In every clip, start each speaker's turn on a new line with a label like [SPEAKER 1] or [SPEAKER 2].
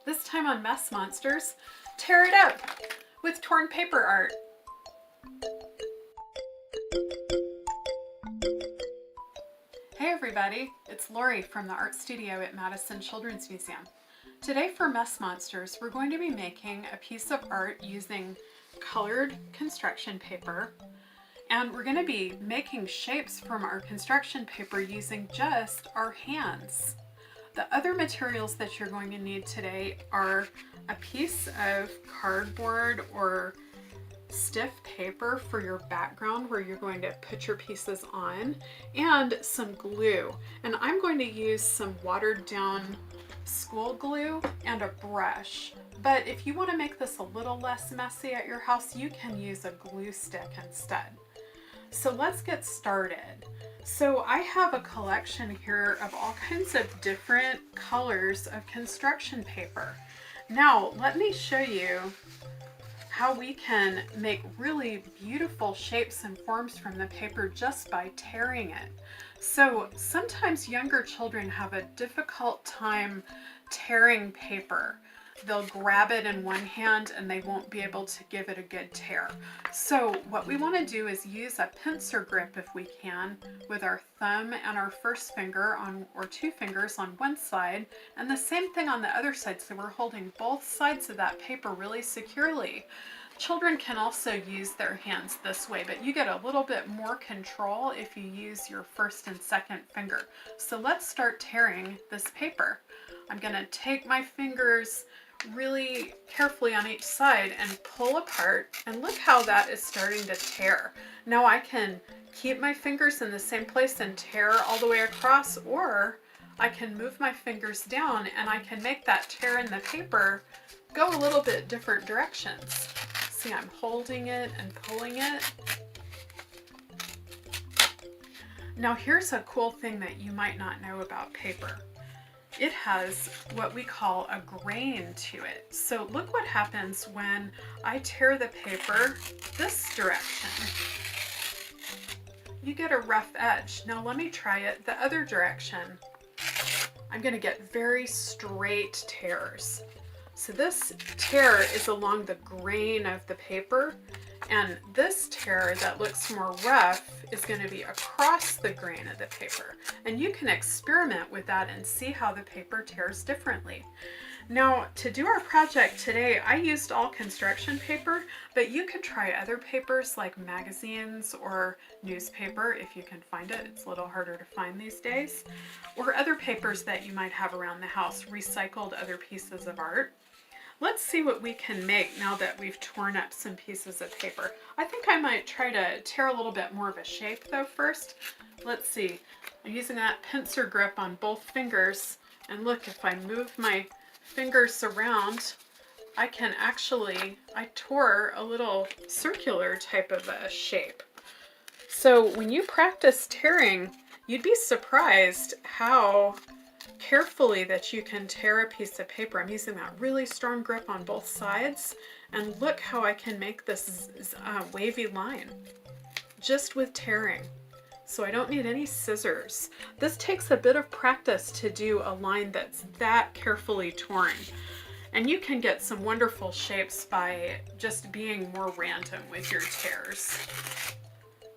[SPEAKER 1] This time on Mess Monsters, tear it up with torn paper art. Hey everybody, it's Laurie from the art studio at Madison Children's Museum. Today for Mess Monsters, we're going to be making a piece of art using colored construction paper, and we're going to be making shapes from our construction paper using just our hands. The other materials that you're going to need today are a piece of cardboard or stiff paper for your background where you're going to put your pieces on, and some glue. And I'm going to use some watered down school glue and a brush. But if you want to make this a little less messy at your house, you can use a glue stick instead. So let's get started. So I have a collection here of all kinds of different colors of construction paper. Now let me show you how we can make really beautiful shapes and forms from the paper just by tearing it. So sometimes younger children have a difficult time tearing paper. They'll grab it in one hand and they won't be able to give it a good tear. So what we want to do is use a pincer grip if we can, with our thumb and our first finger on, or two fingers on one side, and the same thing on the other side, so we're holding both sides of that paper really securely. Children can also use their hands this way, but you get a little bit more control if you use your first and second finger. So let's start tearing this paper. I'm going to take my fingers really carefully on each side and pull apart, and look how that is starting to tear. Now I can keep my fingers in the same place and tear all the way across, or I can move my fingers down and I can make that tear in the paper go a little bit different directions. See, I'm holding it and pulling it. Now here's a cool thing that you might not know about paper. It has what we call a grain to it. So look what happens when I tear the paper this direction. You get a rough edge. Now let me try it the other direction. I'm going to get very straight tears. So this tear is along the grain of the paper, and this tear that looks more rough is going to be across the grain of the paper. And you can experiment with that and see how the paper tears differently. Now, to do our project today, I used all construction paper, but you could try other papers like magazines or newspaper if you can find it. It's a little harder to find these days. Or other papers that you might have around the house, recycled other pieces of art. Let's see what we can make now that we've torn up some pieces of paper. I think I might try to tear a little bit more of a shape though first. Let's see. I'm using that pincer grip on both fingers, and look, if I move my fingers around, I can actually, I tore a little circular type of a shape. So when you practice tearing, you'd be surprised how carefully that you can tear a piece of paper. I'm using that really strong grip on both sides, and look how I can make this wavy line just with tearing. So I don't need any scissors. This takes a bit of practice to do a line that's that carefully torn. And you can get some wonderful shapes by just being more random with your tears.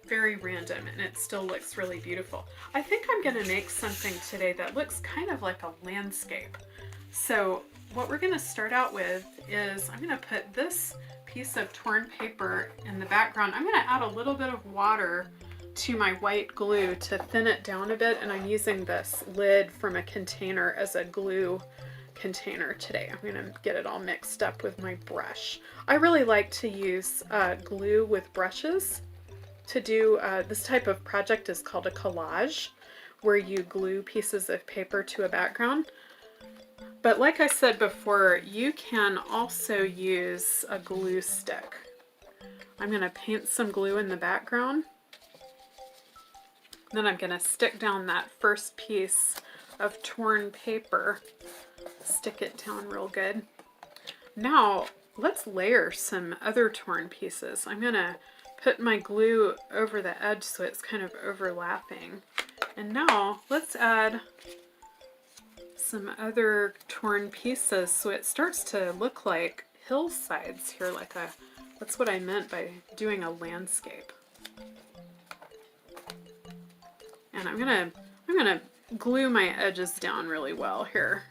[SPEAKER 1] Very random, and it still looks really beautiful. I think I'm going to make something today that looks kind of like a landscape. So what we're going to start out with is I'm going to put this piece of torn paper in the background. I'm going to add a little bit of water to my white glue to thin it down a bit, and I'm using this lid from a container as a glue container today. I'm going to get it all mixed up with my brush. I really like to use glue with brushes. To do this type of project is called a collage, where you glue pieces of paper to a background. But like I said before, you can also use a glue stick. I'm going to paint some glue in the background. Then I'm going to stick down that first piece of torn paper. Stick it down real good. Now let's layer some other torn pieces. I'm going to put my glue over the edge so it's kind of overlapping. And now let's add some other torn pieces so it starts to look like hillsides here, like a, that's what I meant by doing a landscape. And I'm gonna glue my edges down really well here.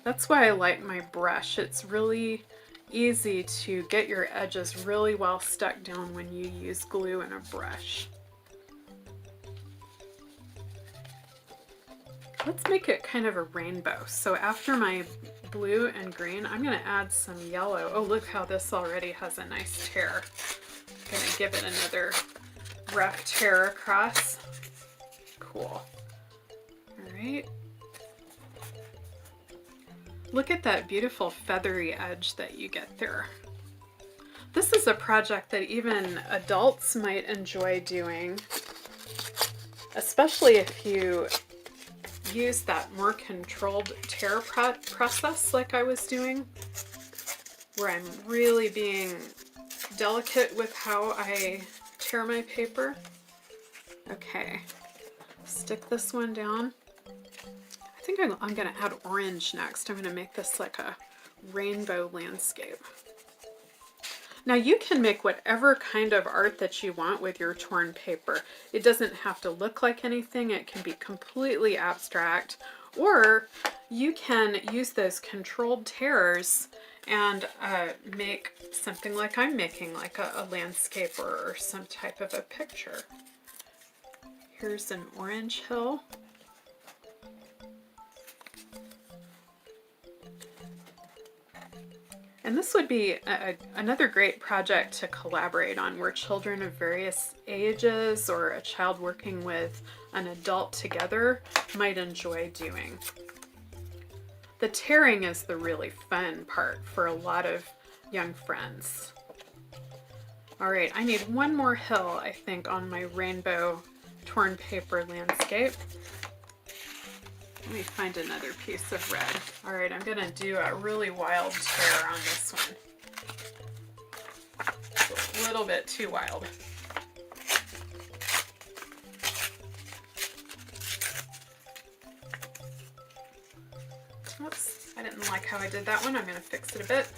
[SPEAKER 1] That's why I like my brush. It's really easy to get your edges really well stuck down when you use glue and a brush. Let's make it kind of a rainbow. So after my blue and green, I'm gonna add some yellow. Oh, look how this already has a nice tear. I'm gonna give it another rough tear across. Cool. All right. Look at that beautiful feathery edge that you get there. This is a project that even adults might enjoy doing, especially if you use that more controlled tear process like I was doing, where I'm really being delicate with how I tear my paper. Okay, stick this one down. I think I'm going to add orange next. I'm going to make this like a rainbow landscape. Now you can make whatever kind of art that you want with your torn paper. It doesn't have to look like anything. It can be completely abstract, or you can use those controlled tears and make something like I'm making, like a landscape or some type of a picture. Here's an orange hill. And this would be another great project to collaborate on, where children of various ages or a child working with an adult together might enjoy doing. The tearing is the really fun part for a lot of young friends. All right, I need one more hill, I think, on my rainbow torn paper landscape. Let me find another piece of red. All right, I'm gonna do a really wild tear on this one. It's a little bit too wild. Oops, I didn't like how I did that one. I'm gonna fix it a bit.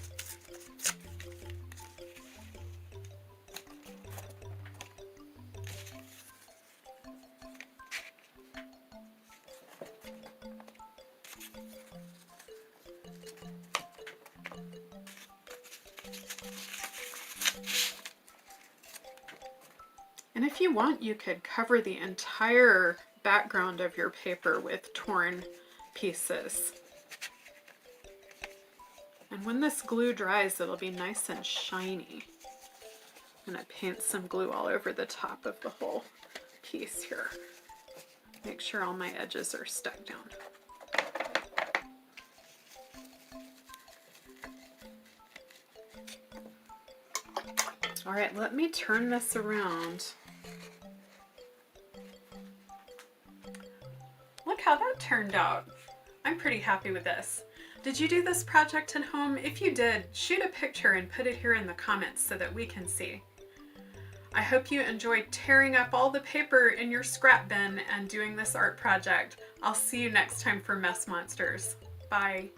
[SPEAKER 1] And if you want, you could cover the entire background of your paper with torn pieces. And when this glue dries, it'll be nice and shiny. I'm going to paint some glue all over the top of the whole piece here. Make sure all my edges are stuck down. All right, let me turn this around. Look how that turned out. I'm pretty happy with this. Did you do this project at home? If you did, shoot a picture and put it here in the comments so that we can see. I hope you enjoyed tearing up all the paper in your scrap bin and doing this art project. I'll see you next time for Mess Monsters. Bye.